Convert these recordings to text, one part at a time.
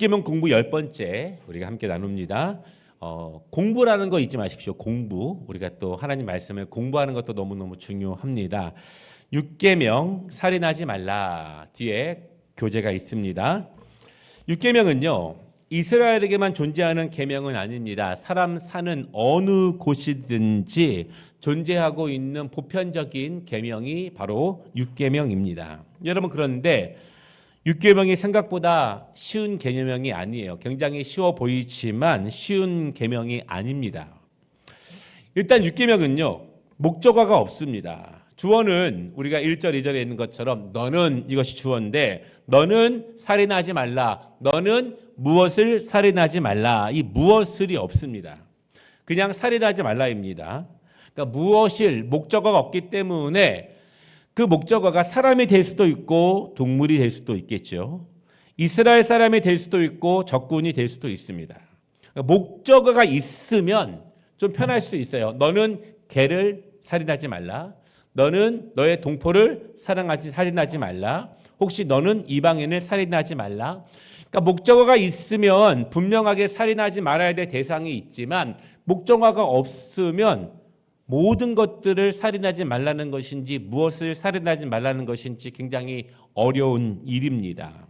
계명 공부 10번째 우리가 함께 나눕니다. 공부라는 거 잊지 마십시오. 공부. 우리가 또 하나님 말씀을 공부하는 것도 너무너무 중요합니다. 6계명 살인하지 말라. 뒤에 교재가 있습니다. 6계명은요. 이스라엘에게만 존재하는 계명은 아닙니다. 사람 사는 어느 곳이든지 존재하고 있는 보편적인 계명이 바로 6계명입니다. 여러분, 그런데 6계명이 생각보다 쉬운 계명이 아니에요. 굉장히 쉬워 보이지만 쉬운 계명이 아닙니다. 일단 6계명은요. 목적어가 없습니다. 주어는 우리가 1절, 2절에 있는 것처럼 너는, 이것이 주어인데, 너는 살인하지 말라. 너는 무엇을 살인하지 말라. 이 무엇을이 없습니다. 그냥 살인하지 말라입니다. 그러니까 무엇일 목적어가 없기 때문에 그 목적어가 사람이 될 수도 있고 동물이 될 수도 있겠죠. 이스라엘 사람이 될 수도 있고 적군이 될 수도 있습니다. 그러니까 목적어가 있으면 좀 편할 수 있어요. 너는 개를 살인하지 말라. 너는 너의 동포를 살인하지 말라. 혹시 너는 이방인을 살인하지 말라. 그러니까 목적어가 있으면 분명하게 살인하지 말아야 될 대상이 있지만 목적어가 없으면 모든 것들을 살인하지 말라는 것인지 무엇을 살인하지 말라는 것인지 굉장히 어려운 일입니다.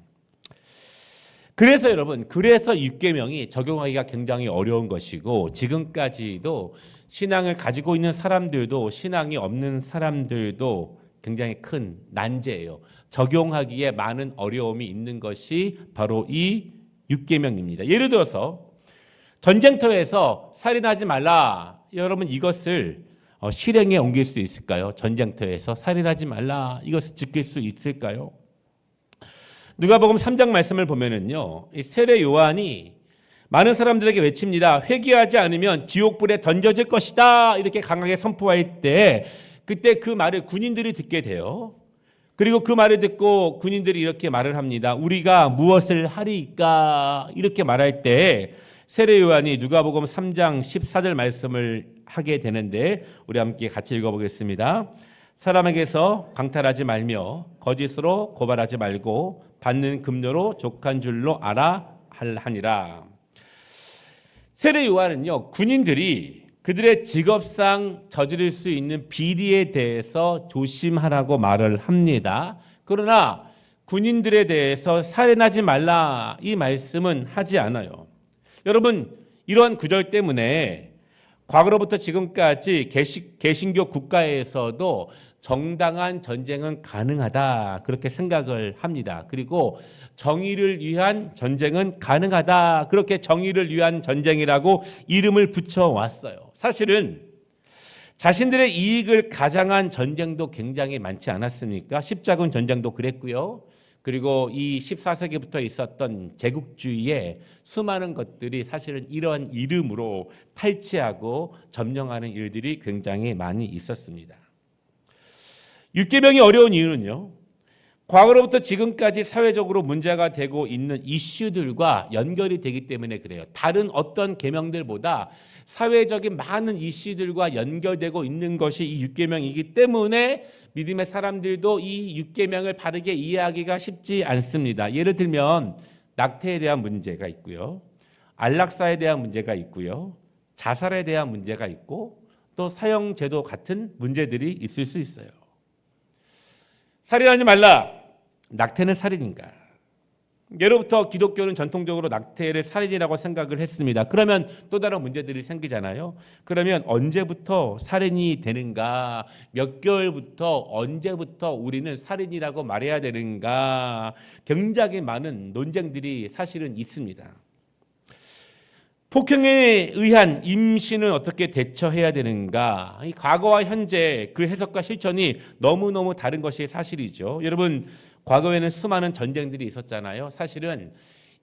그래서 여러분, 그래서 6계명이 적용하기가 굉장히 어려운 것이고 지금까지도 신앙을 가지고 있는 사람들도 신앙이 없는 사람들도 굉장히 큰 난제예요. 적용하기에 많은 어려움이 있는 것이 바로 이 6계명입니다. 예를 들어서 전쟁터에서 살인하지 말라. 여러분, 이것을 실행에 옮길 수 있을까요? 전쟁터에서 살인하지 말라. 이것을 지킬 수 있을까요? 누가복음 3장 말씀을 보면은요, 이 세례 요한이 많은 사람들에게 외칩니다. 회개하지 않으면 지옥불에 던져질 것이다. 이렇게 강하게 선포할 때 그때 그 말을 군인들이 듣게 돼요. 그리고 그 말을 듣고 군인들이 이렇게 말을 합니다. 우리가 무엇을 하리이까? 이렇게 말할 때 세례 요한이 누가복음 3장 14절 말씀을 하게 되는데 우리 함께 같이 읽어보겠습니다. 사람에게서 강탈하지 말며 거짓으로 고발하지 말고 받는 급료로 족한 줄로 알아 하니라. 세례 요한은요, 군인들이 그들의 직업상 저지를 수 있는 비리에 대해서 조심하라고 말을 합니다. 그러나 군인들에 대해서 살인하지 말라 이 말씀은 하지 않아요. 여러분, 이러한 구절 때문에 과거로부터 지금까지 개신교 국가에서도 정당한 전쟁은 가능하다 그렇게 생각을 합니다. 그리고 정의를 위한 전쟁은 가능하다 그렇게 정의를 위한 전쟁이라고 이름을 붙여왔어요. 사실은 자신들의 이익을 가장한 전쟁도 굉장히 많지 않았습니까? 십자군 전쟁도 그랬고요. 그리고 이 14세기부터 있었던 제국주의의 수많은 것들이 사실은 이런 이름으로 탈취하고 점령하는 일들이 굉장히 많이 있었습니다. 6계명이 어려운 이유는요, 과거로부터 지금까지 사회적으로 문제가 되고 있는 이슈들과 연결이 되기 때문에 그래요. 다른 어떤 계명들보다 사회적인 많은 이슈들과 연결되고 있는 것이 이 6계명이기 때문에 믿음의 사람들도 이 6계명을 바르게 이해하기가 쉽지 않습니다. 예를 들면 낙태에 대한 문제가 있고요. 안락사에 대한 문제가 있고요. 자살에 대한 문제가 있고 또 사형제도 같은 문제들이 있을 수 있어요. 살인하지 말라. 낙태는 살인인가? 예로부터 기독교는 전통적으로 낙태를 살인이라고 생각을 했습니다. 그러면 또 다른 문제들이 생기잖아요. 그러면 언제부터 살인이 되는가? 몇 개월부터 언제부터 우리는 살인이라고 말해야 되는가? 굉장히 많은 논쟁들이 사실은 있습니다. 폭행에 의한 임신은 어떻게 대처해야 되는가? 이 과거와 현재 그 해석과 실천이 너무너무 다른 것이 사실이죠. 여러분, 과거에는 수많은 전쟁들이 있었잖아요. 사실은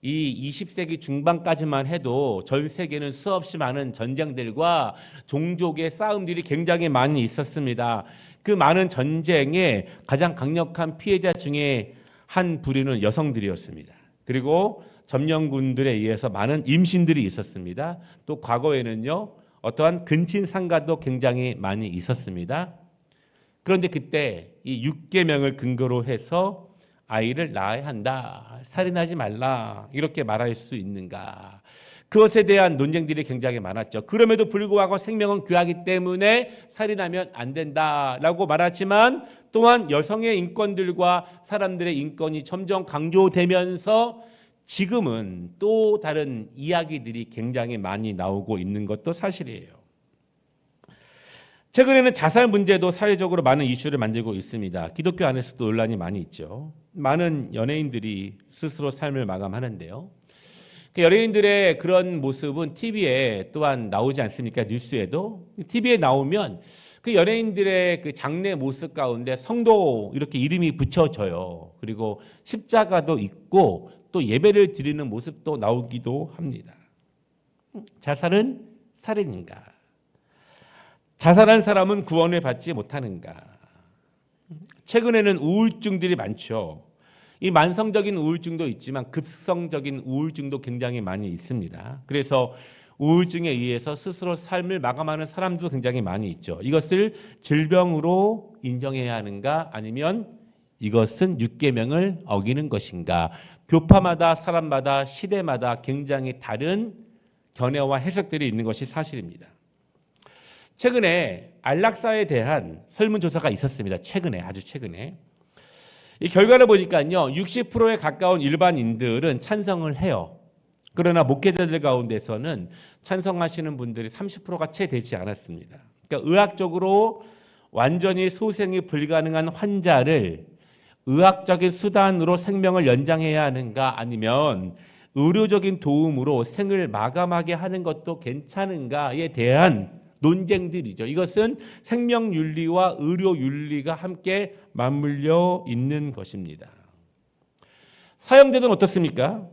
이 20세기 중반까지만 해도 전 세계는 수없이 많은 전쟁들과 종족의 싸움들이 굉장히 많이 있었습니다. 그 많은 전쟁의 가장 강력한 피해자 중에 한 부류는 여성들이었습니다. 그리고 점령군들에 의해서 많은 임신들이 있었습니다. 또 과거에는요, 어떠한 근친상간도 굉장히 많이 있었습니다. 그런데 그때 이 6계명을 근거로 해서 아이를 낳아야 한다. 살인하지 말라. 이렇게 말할 수 있는가? 그것에 대한 논쟁들이 굉장히 많았죠. 그럼에도 불구하고 생명은 귀하기 때문에 살인하면 안 된다라고 말하지만 또한 여성의 인권들과 사람들의 인권이 점점 강조되면서 지금은 또 다른 이야기들이 굉장히 많이 나오고 있는 것도 사실이에요. 최근에는 자살 문제도 사회적으로 많은 이슈를 만들고 있습니다. 기독교 안에서도 논란이 많이 있죠. 많은 연예인들이 스스로 삶을 마감하는데요. 연예인들의 그런 모습은 TV에 또한 나오지 않습니까? 뉴스에도. TV에 나오면 그 연예인들의 그 장래 모습 가운데 성도 이렇게 이름이 붙여져요. 그리고 십자가도 있고 또 예배를 드리는 모습도 나오기도 합니다. 자살은 살인인가? 자살한 사람은 구원을 받지 못하는가? 최근에는 우울증들이 많죠. 이 만성적인 우울증도 있지만 급성적인 우울증도 굉장히 많이 있습니다. 그래서 우울증에 의해서 스스로 삶을 마감하는 사람도 굉장히 많이 있죠. 이것을 질병으로 인정해야 하는가 아니면 이것은 율계명을 어기는 것인가? 교파마다 사람마다 시대마다 굉장히 다른 견해와 해석들이 있는 것이 사실입니다. 최근에 안락사에 대한 설문조사가 있었습니다. 아주 최근에. 이 결과를 보니까요, 60%에 가까운 일반인들은 찬성을 해요. 그러나 목회자들 가운데서는 찬성하시는 분들이 30%가 채 되지 않았습니다. 그러니까 의학적으로 완전히 소생이 불가능한 환자를 의학적인 수단으로 생명을 연장해야 하는가 아니면 의료적인 도움으로 생을 마감하게 하는 것도 괜찮은가에 대한 논쟁들이죠. 이것은 생명윤리와 의료윤리가 함께 맞물려 있는 것입니다. 사형제도는 어떻습니까?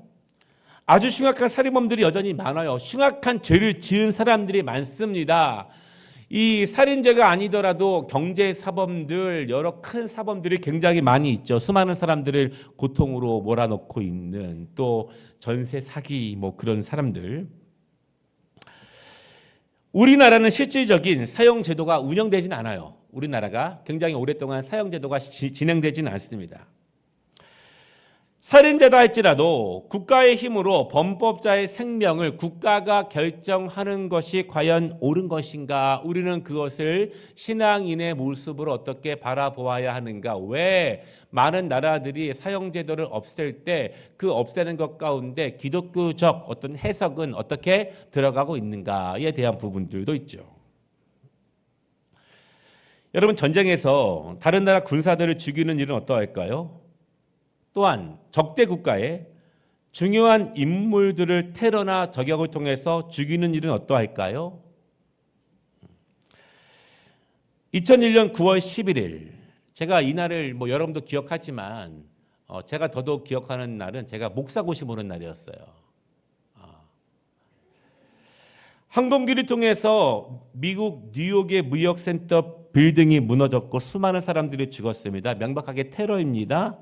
아주 흉악한 살인범들이 여전히 많아요. 흉악한 죄를 지은 사람들이 많습니다. 이 살인죄가 아니더라도 경제사범들, 여러 큰 사범들이 굉장히 많이 있죠. 수많은 사람들을 고통으로 몰아넣고 있는 또 전세 사기 그런 사람들. 우리나라는 실질적인 사형제도가 운영되지는 않아요. 우리나라가 굉장히 오랫동안 사형제도가 진행되지는 않습니다. 살인죄다 할지라도 국가의 힘으로 범법자의 생명을 국가가 결정하는 것이 과연 옳은 것인가? 우리는 그것을 신앙인의 모습으로 어떻게 바라보아야 하는가? 왜 많은 나라들이 사형제도를 없앨 때 그 없애는 것 가운데 기독교적 어떤 해석은 어떻게 들어가고 있는가에 대한 부분들도 있죠. 여러분, 전쟁에서 다른 나라 군사들을 죽이는 일은 어떠할까요? 또한 적대 국가의 중요한 인물들을 테러나 저격을 통해서 죽이는 일은 어떠할까요? 2001년 9월 11일 제가 이 날을 여러분도 기억하지만 제가 더더욱 기억하는 날은 제가 목사고시 보는 날이었어요. 항공기를 통해서 미국 뉴욕의 무역센터 빌딩이 무너졌고 수많은 사람들이 죽었습니다. 명백하게 테러입니다.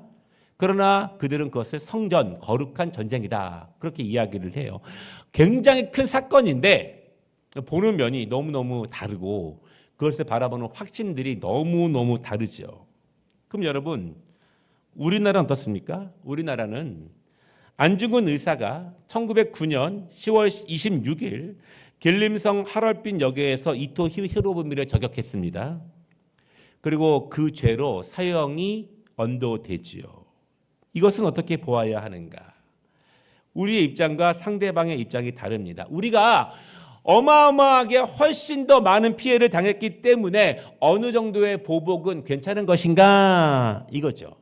그러나 그들은 그것을 성전, 거룩한 전쟁이다. 그렇게 이야기를 해요. 굉장히 큰 사건인데 보는 면이 너무너무 다르고 그것을 바라보는 확신들이 너무너무 다르죠. 그럼 여러분, 우리나라는 어떻습니까? 우리나라는 안중근 의사가 1909년 10월 26일 길림성 하얼빈 역에서 이토 히로부미를 저격했습니다. 그리고 그 죄로 사형이 언도되지요. 이것은 어떻게 보아야 하는가? 우리의 입장과 상대방의 입장이 다릅니다. 우리가 어마어마하게 훨씬 더 많은 피해를 당했기 때문에 어느 정도의 보복은 괜찮은 것인가? 이거죠.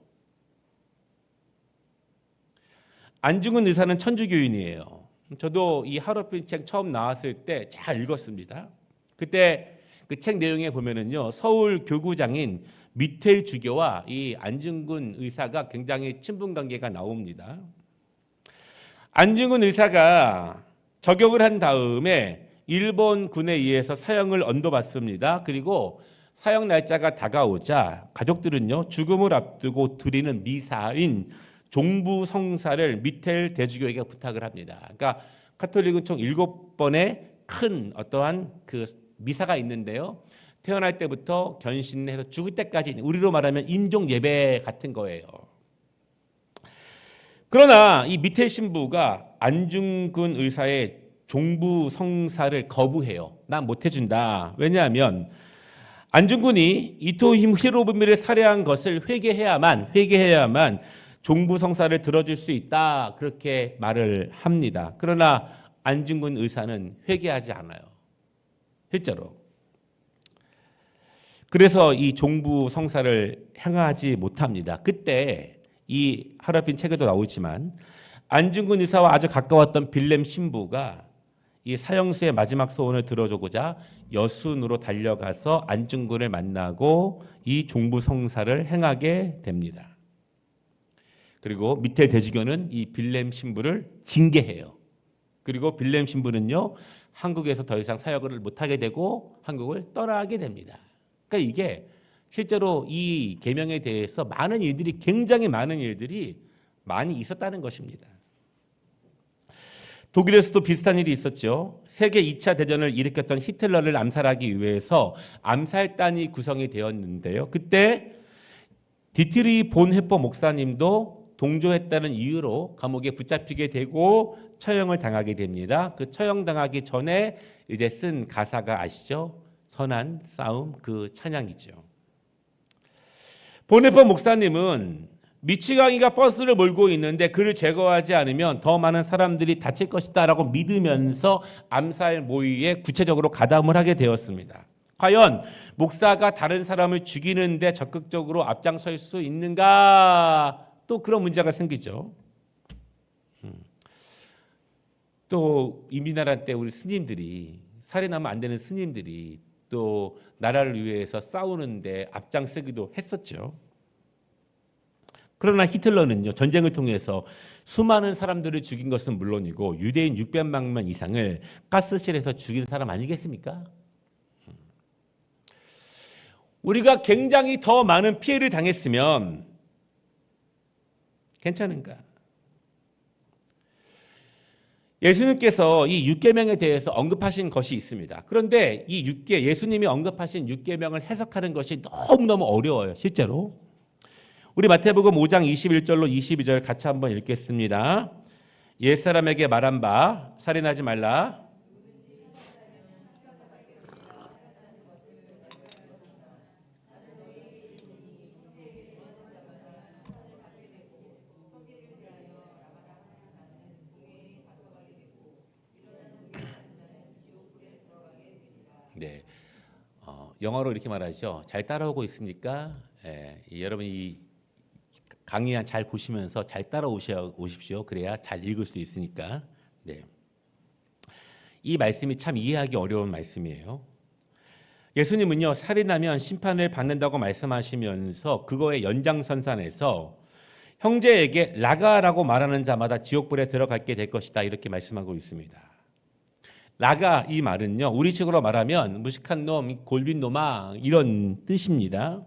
안중근 의사는 천주교인이에요. 저도 이 하얼빈 책 처음 나왔을 때 잘 읽었습니다. 그때 그 책 내용에 보면은요, 서울 교구장인 미텔 주교와 이 안중근 의사가 굉장히 친분 관계가 나옵니다. 안중근 의사가 저격을 한 다음에 일본군에 의해서 사형을 언도받습니다. 그리고 사형 날짜가 다가오자 가족들은요, 죽음을 앞두고 드리는 미사인 종부 성사를 미텔 대주교에게 부탁을 합니다. 그러니까 가톨릭은 총 7번의 큰 어떠한 그 미사가 있는데요. 태어날 때부터 견신해서 죽을 때까지 우리로 말하면 임종 예배 같은 거예요. 그러나 이 밑에 신부가 안중근 의사의 종부 성사를 거부해요. 난 못 해준다. 왜냐하면 안중근이 이토 히로부미를 살해한 것을 회개해야만 종부 성사를 들어줄 수 있다. 그렇게 말을 합니다. 그러나 안중근 의사는 회개하지 않아요. 실제로. 그래서 이 종부 성사를 행하지 못합니다. 그때 이 하루아핀 책에도 나오지만 안중근 의사와 아주 가까웠던 빌렘 신부가 이 사형수의 마지막 소원을 들어주고자 여순으로 달려가서 안중근을 만나고 이 종부 성사를 행하게 됩니다. 그리고 밑에 대주교는 이 빌렘 신부를 징계해요. 그리고 빌렘 신부는요, 한국에서 더 이상 사역을 못하게 되고 한국을 떠나게 됩니다. 그러니까 이게 실제로 이 계명에 대해서 굉장히 많은 일들이 많이 있었다는 것입니다. 독일에서도 비슷한 일이 있었죠. 세계 2차 대전을 일으켰던 히틀러를 암살하기 위해서 암살단이 구성이 되었는데요. 그때 디트리 본 헤퍼 목사님도 동조했다는 이유로 감옥에 붙잡히게 되고 처형을 당하게 됩니다. 그 처형당하기 전에 이제 쓴 가사가 아시죠? 선한 싸움, 그 찬양이죠. 본 헤퍼 목사님은 미치광이가 버스를 몰고 있는데 그를 제거하지 않으면 더 많은 사람들이 다칠 것이다 라고 믿으면서 암살 모의에 구체적으로 가담을 하게 되었습니다. 과연 목사가 다른 사람을 죽이는데 적극적으로 앞장설 수 있는가? 또 그런 문제가 생기죠. 또 이민나라 때 우리 스님들이, 살인하면 안 되는 스님들이 또 나라를 위해서 싸우는데 앞장서기도 했었죠. 그러나 히틀러는요, 전쟁을 통해서 수많은 사람들을 죽인 것은 물론이고 유대인 600만 명 이상을 가스실에서 죽인 사람 아니겠습니까? 우리가 굉장히 더 많은 피해를 당했으면 괜찮은가? 예수님께서 이 육계명에 대해서 언급하신 것이 있습니다. 그런데 이 예수님이 언급하신 육계명을 해석하는 것이 너무너무 어려워요, 실제로. 우리 마태복음 5장 21절로 22절 같이 한번 읽겠습니다. 옛사람에게 말한 바 살인하지 말라. 네, 영어로 이렇게 말하죠. 잘 따라오고 있으니까 여러분이 강의 잘 보시면서 잘 따라오십시오. 그래야 잘 읽을 수 있으니까. 네. 이 말씀이 참 이해하기 어려운 말씀이에요. 예수님은요, 살인하면 심판을 받는다고 말씀하시면서 그거의 연장선상에서 형제에게 라가라고 말하는 자마다 지옥불에 들어가게 될 것이다 이렇게 말씀하고 있습니다. 라가 이 말은요, 우리식으로 말하면 무식한 놈, 골빈 놈아 이런 뜻입니다.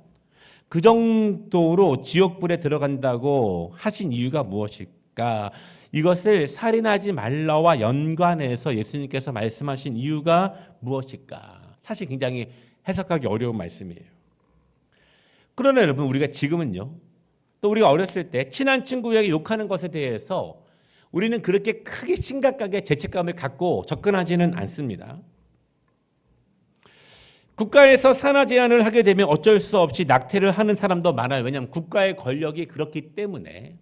그 정도로 지옥불에 들어간다고 하신 이유가 무엇일까? 이것을 살인하지 말라와 연관해서 예수님께서 말씀하신 이유가 무엇일까? 사실 굉장히 해석하기 어려운 말씀이에요. 그러나 여러분, 우리가 지금은요, 또 우리가 어렸을 때 친한 친구에게 욕하는 것에 대해서 우리는 그렇게 크게 심각하게 죄책감을 갖고 접근하지는 않습니다. 국가에서 산하 제한을 하게 되면 어쩔 수 없이 낙태를 하는 사람도 많아요. 왜냐하면 국가의 권력이 그렇기 때문에.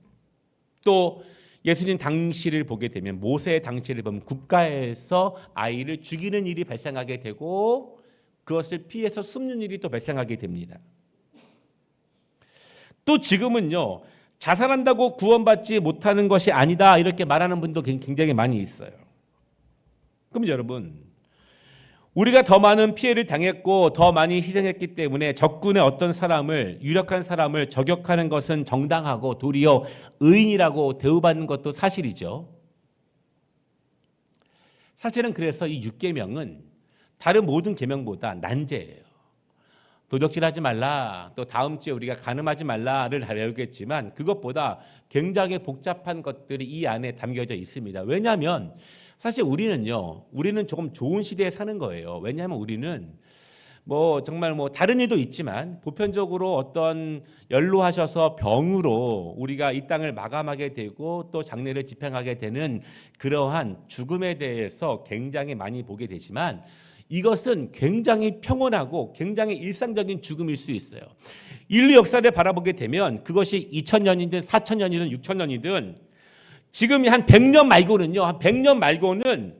또 예수님 당시를 보게 되면, 모세의 당시를 보면 국가에서 아이를 죽이는 일이 발생하게 되고 그것을 피해서 숨는 일이 또 발생하게 됩니다. 또 지금은요, 자살한다고 구원받지 못하는 것이 아니다 이렇게 말하는 분도 굉장히 많이 있어요. 그럼 여러분, 우리가 더 많은 피해를 당했고 더 많이 희생했기 때문에 적군의 어떤 사람을, 유력한 사람을 저격하는 것은 정당하고 도리어 의인이라고 대우받는 것도 사실이죠. 사실은 그래서 이 6계명은 다른 모든 계명보다 난제예요. 도적질하지 말라, 또 다음 주에 우리가 간음하지 말라를 배우겠지만 그것보다 굉장히 복잡한 것들이 이 안에 담겨져 있습니다. 왜냐하면 사실 우리는 조금 좋은 시대에 사는 거예요. 왜냐하면 우리는 뭐 정말 뭐 다른 일도 있지만 보편적으로 어떤 연로하셔서 병으로 우리가 이 땅을 마감하게 되고 또 장례를 집행하게 되는 그러한 죽음에 대해서 굉장히 많이 보게 되지만 이것은 굉장히 평온하고 굉장히 일상적인 죽음일 수 있어요. 인류 역사를 바라보게 되면 그것이 2000년이든 4000년이든 6000년이든 지금이 한 100년 말고는요. 한 100년 말고는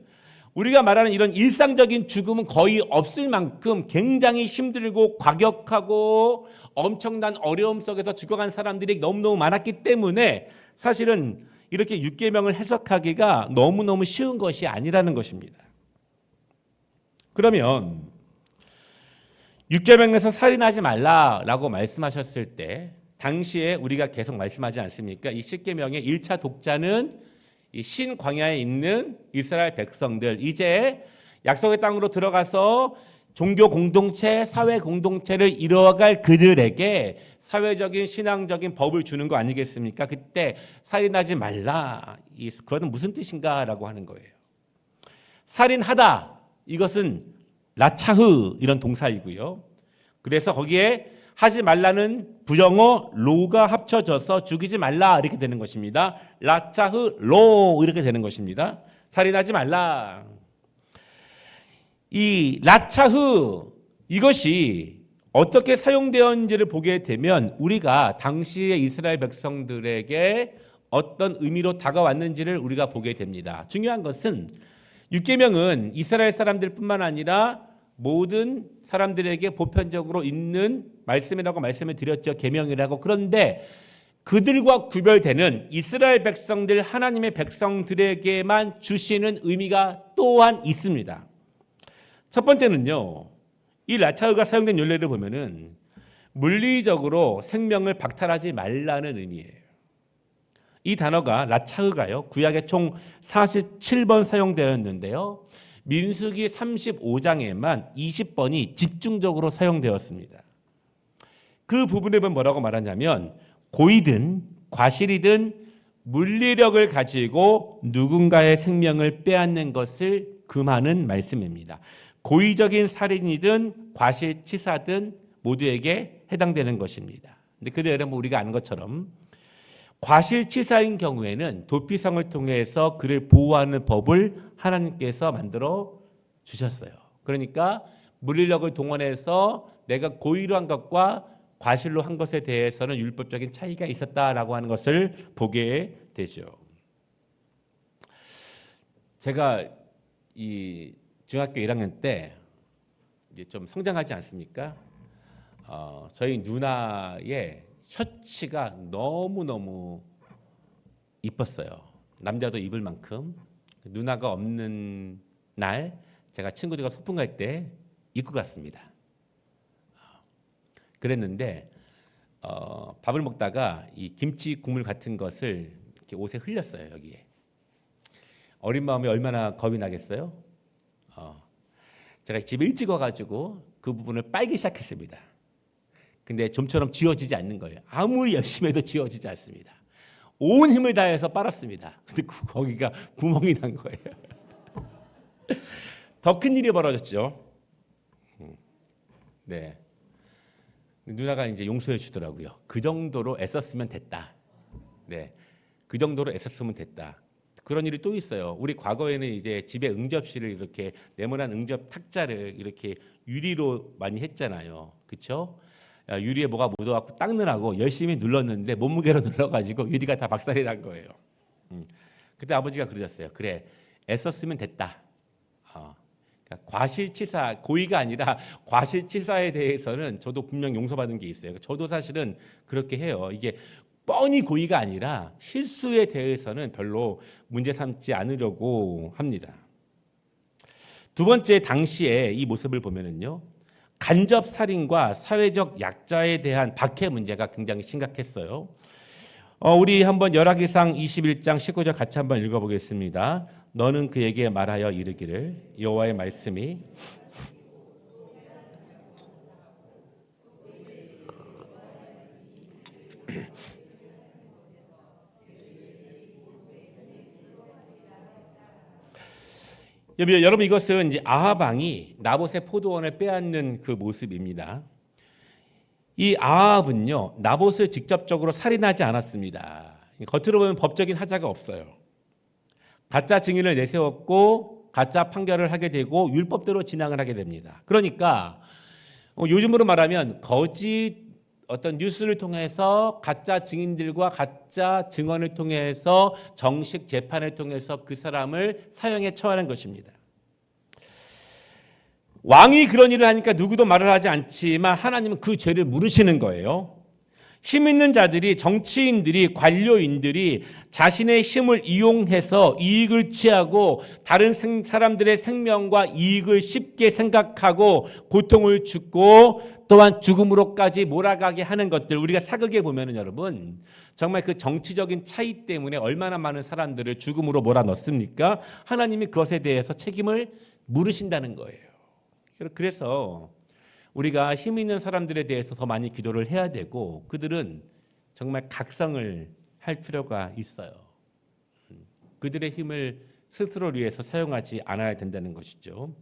우리가 말하는 이런 일상적인 죽음은 거의 없을 만큼 굉장히 힘들고 과격하고 엄청난 어려움 속에서 죽어간 사람들이 너무너무 많았기 때문에 사실은 이렇게 율계명을 해석하기가 너무너무 쉬운 것이 아니라는 것입니다. 그러면 율계명에서 살인하지 말라라고 말씀하셨을 때 당시에 우리가 계속 말씀하지 않습니까? 이 십계명의 1차 독자는 이 신광야에 있는 이스라엘 백성들, 이제 약속의 땅으로 들어가서 종교 공동체, 사회 공동체를 이루어갈 그들에게 사회적인 신앙적인 법을 주는 거 아니겠습니까? 그때 살인하지 말라. 그것은 무슨 뜻인가라고 하는 거예요. 살인하다, 이것은 라차흐 이런 동사이고요. 그래서 거기에 하지 말라는 부정어 로가 합쳐져서 죽이지 말라 이렇게 되는 것입니다. 라차흐 로 이렇게 되는 것입니다. 살인하지 말라. 이 라차흐 이것이 어떻게 사용되었는지를 보게 되면 우리가 당시의 이스라엘 백성들에게 어떤 의미로 다가왔는지를 우리가 보게 됩니다. 중요한 것은 율계명은 이스라엘 사람들뿐만 아니라 모든 사람들에게 보편적으로 있는 말씀이라고 말씀을 드렸죠. 계명이라고. 그런데 그들과 구별되는 이스라엘 백성들, 하나님의 백성들에게만 주시는 의미가 또한 있습니다. 첫 번째는요. 이 라차흐가 사용된 율례를 보면은 물리적으로 생명을 박탈하지 말라는 의미예요. 이 단어가 라차흐가요. 구약에 총 47번 사용되었는데요. 민수기 35장에만 20번이 집중적으로 사용되었습니다. 그 부분에 보면 뭐라고 말하냐면 고의든 과실이든 물리력을 가지고 누군가의 생명을 빼앗는 것을 금하는 말씀입니다. 고의적인 살인이든 과실치사든 모두에게 해당되는 것입니다. 근데 그대로 우리가 아는 것처럼 과실치사인 경우에는 도피성을 통해서 그를 보호하는 법을 하나님께서 만들어 주셨어요. 그러니까 물리력을 동원해서 내가 고의로 한 것과 과실로 한 것에 대해서는 율법적인 차이가 있었다라고 하는 것을 보게 되죠. 제가 이 중학교 1학년 때 이제 좀 성장하지 않습니까? 저희 누나의 셔츠가 너무너무 이뻤어요. 남자도 입을 만큼. 누나가 없는 날 제가 친구들과 소풍 갈 때 입고 갔습니다. 그랬는데 밥을 먹다가 이 김치 국물 같은 것을 이렇게 옷에 흘렸어요. 여기에. 어린 마음에 얼마나 겁이 나겠어요? 제가 집에 일찍 와가지고 그 부분을 빨기 시작했습니다. 근데 좀처럼 지워지지 않는 거예요. 아무리 열심히 해도 지워지지 않습니다. 온 힘을 다해서 빨았습니다. 근데 거기가 구멍이 난 거예요. 더 큰 일이 벌어졌죠. 네. 누나가 이제 용서해 주더라고요. 그 정도로 애썼으면 됐다. 네. 그 정도로 애썼으면 됐다. 그런 일이 또 있어요. 우리 과거에는 이제 집에 응접실을 이렇게 네모난 응접 탁자를 이렇게 유리로 많이 했잖아요. 그렇죠? 유리에 뭐가 묻어갖고 닦느라고 열심히 눌렀는데 몸무게로 눌러가지고 유리가 다 박살이 난 거예요. 그때 아버지가 그러셨어요. 그래, 애썼으면 됐다. 그러니까 과실치사, 고의가 아니라 과실치사에 대해서는 저도 분명 용서받은 게 있어요. 저도 사실은 그렇게 해요. 이게 뻔히 고의가 아니라 실수에 대해서는 별로 문제 삼지 않으려고 합니다. 두 번째, 당시에 이 모습을 보면은요. 간접 살인과 사회적 약자에 대한 박해 문제가 굉장히 심각했어요. 우리 한번 열왕기상 21장 19절 같이 한번 읽어보겠습니다. 너는 그에게 말하여 이르기를 여호와의 말씀이 여러분 이것은 이제 아합 왕이 나봇의 포도원을 빼앗는 그 모습입니다. 이 아합은요 나봇을 직접적으로 살인하지 않았습니다. 겉으로 보면 법적인 하자가 없어요. 가짜 증인을 내세웠고 가짜 판결을 하게 되고 율법대로 진행을 하게 됩니다. 그러니까 요즘으로 말하면 거짓 어떤 뉴스를 통해서 가짜 증인들과 가짜 증언을 통해서 정식 재판을 통해서 그 사람을 사형에 처하는 것입니다. 왕이 그런 일을 하니까 누구도 말을 하지 않지만 하나님은 그 죄를 물으시는 거예요. 힘 있는 자들이, 정치인들이, 관료인들이 자신의 힘을 이용해서 이익을 취하고 다른 사람들의 생명과 이익을 쉽게 생각하고 고통을 주고 또한 죽음으로까지 몰아가게 하는 것들, 우리가 사극에 보면은 여러분 정말 그 정치적인 차이 때문에 얼마나 많은 사람들을 죽음으로 몰아넣습니까? 하나님이 그것에 대해서 책임을 물으신다는 거예요. 그래서 우리가 힘 있는 사람들에 대해서 더 많이 기도를 해야 되고 그들은 정말 각성을 할 필요가 있어요. 그들의 힘을 스스로를 위해서 사용하지 않아야 된다는 것이죠.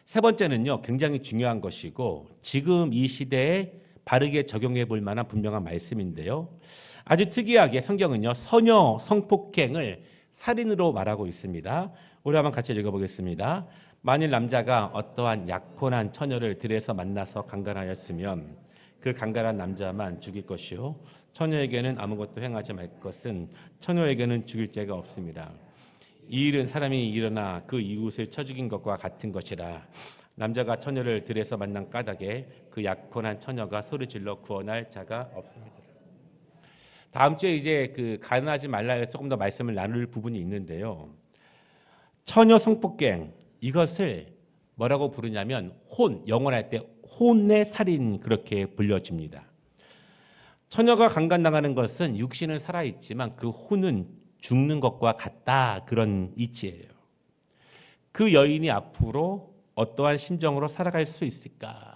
세 번째는요, 굉장히 중요한 것이고 지금 이 시대에 바르게 적용해 볼 만한 분명한 말씀인데요. 아주 특이하게 성경은요, 서녀 성폭행을 살인으로 말하고 있습니다. 우리 한번 같이 읽어보겠습니다. 만일 남자가 어떠한 약혼한 처녀를 들에서 만나서 강간하였으면 그 강간한 남자만 죽일 것이요 처녀에게는 아무것도 행하지 말 것은 처녀에게는 죽일 죄가 없습니다. 이 일은 사람이 일어나 그 이웃을 쳐 죽인 것과 같은 것이라. 남자가 처녀를 들에서 만난 까닭에 그 약혼한 처녀가 소리질러 구원할 자가 없습니다. 다음 주에 이제 그 간하지 말라에 조금 더 말씀을 나눌 부분이 있는데요. 처녀 성폭행 이것을 뭐라고 부르냐면 영어할 때 혼의 살인 그렇게 불려집니다. 처녀가 강간당하는 것은 육신은 살아있지만 그 혼은 죽는 것과 같다 그런 이치예요. 그 여인이 앞으로 어떠한 심정으로 살아갈 수 있을까?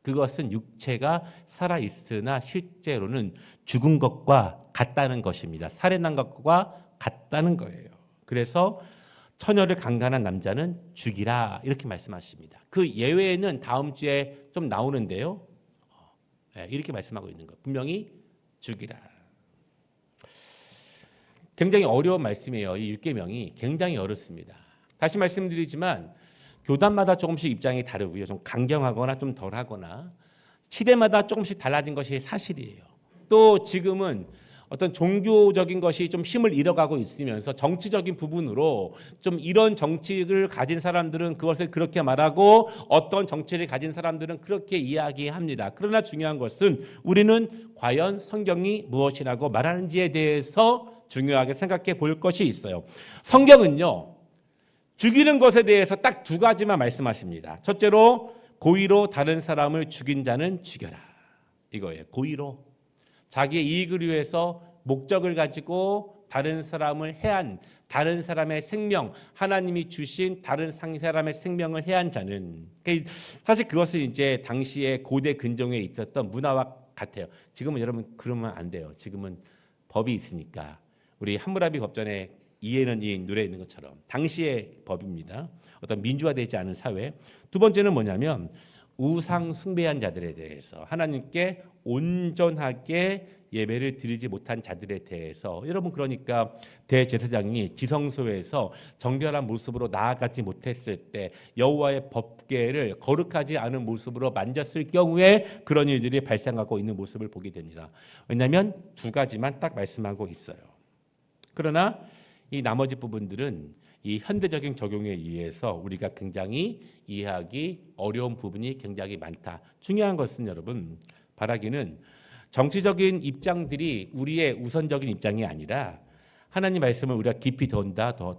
그것은 육체가 살아있으나 실제로는 죽은 것과 같다는 것입니다. 살해난 것과 같다는 거예요. 그래서 처녀를 강간한 남자는 죽이라 이렇게 말씀하십니다. 그 예외는 다음 주에 좀 나오는데요. 이렇게 말씀하고 있는 거예요. 분명히 죽이라. 굉장히 어려운 말씀이에요. 이 율계명이 굉장히 어렵습니다. 다시 말씀드리지만 교단마다 조금씩 입장이 다르고요. 좀 강경하거나 좀 덜하거나 시대마다 조금씩 달라진 것이 사실이에요. 또 지금은 어떤 종교적인 것이 좀 힘을 잃어가고 있으면서 정치적인 부분으로 좀 이런 정치를 가진 사람들은 그것을 그렇게 말하고 어떤 정치를 가진 사람들은 그렇게 이야기합니다. 그러나 중요한 것은 우리는 과연 성경이 무엇이라고 말하는지에 대해서 중요하게 생각해 볼 것이 있어요. 성경은요, 죽이는 것에 대해서 딱 두 가지만 말씀하십니다. 첫째로 고의로 다른 사람을 죽인 자는 죽여라. 이거예요. 고의로. 자기의 이익을 위해서 목적을 가지고 다른 사람을 해한 다른 사람의 생명, 하나님이 주신 다른 사람의 생명을 해한 자는 사실 그것은 이제 당시에 고대 근동에 있었던 문화와 같아요. 지금은 여러분 그러면 안 돼요. 지금은 법이 있으니까 우리 함무라비 법전에 이해는 이 노래에 있는 것처럼 당시의 법입니다. 어떤 민주화되지 않은 사회. 두 번째는 뭐냐면 우상 숭배한 자들에 대해서 하나님께 온전하게 예배를 드리지 못한 자들에 대해서 여러분 그러니까 대제사장이 지성소에서 정결한 모습으로 나아가지 못했을 때 여호와의 법궤를 거룩하지 않은 모습으로 만졌을 경우에 그런 일들이 발생하고 있는 모습을 보게 됩니다. 왜냐하면 두 가지만 딱 말씀하고 있어요. 그러나 이 나머지 부분들은 이 현대적인 적용에 의해서 우리가 굉장히 이해하기 어려운 부분이 굉장히 많다. 중요한 것은 여러분 바라기는 정치적인 입장들이 우리의 우선적인 입장이 아니라 하나님 말씀을 우리가 깊이 더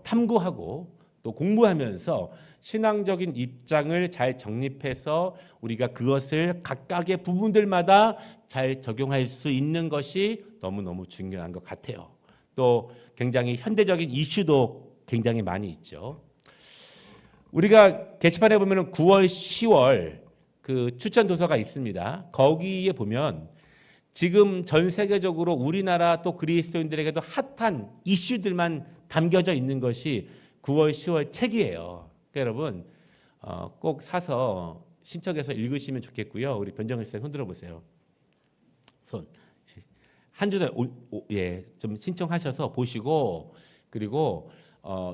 탐구하고 또 공부하면서 신앙적인 입장을 잘 정립해서 우리가 그것을 각각의 부분들마다 잘 적용할 수 있는 것이 너무너무 중요한 것 같아요. 또 굉장히 현대적인 이슈도 굉장히 많이 있죠. 우리가 게시판에 보면 9월, 10월 그 추천 도서가 있습니다. 거기에 보면 지금 전 세계적으로 우리나라 또 그리스도인들에게도 핫한 이슈들만 담겨져 있는 것이 9월, 10월 책이에요. 그러니까 여러분 꼭 사서 신청해서 읽으시면 좋겠고요. 우리 변정일 쌤 손 들어보세요. 손. 한 주에 좀 신청하셔서 보시고 그리고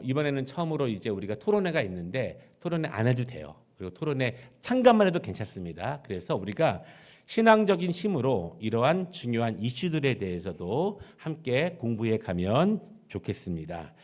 이번에는 처음으로 이제 우리가 토론회가 있는데 토론회 안 해도 돼요. 그리고 토론회 참가만 해도 괜찮습니다. 그래서 우리가 신앙적인 힘으로 이러한 중요한 이슈들에 대해서도 함께 공부해 가면 좋겠습니다.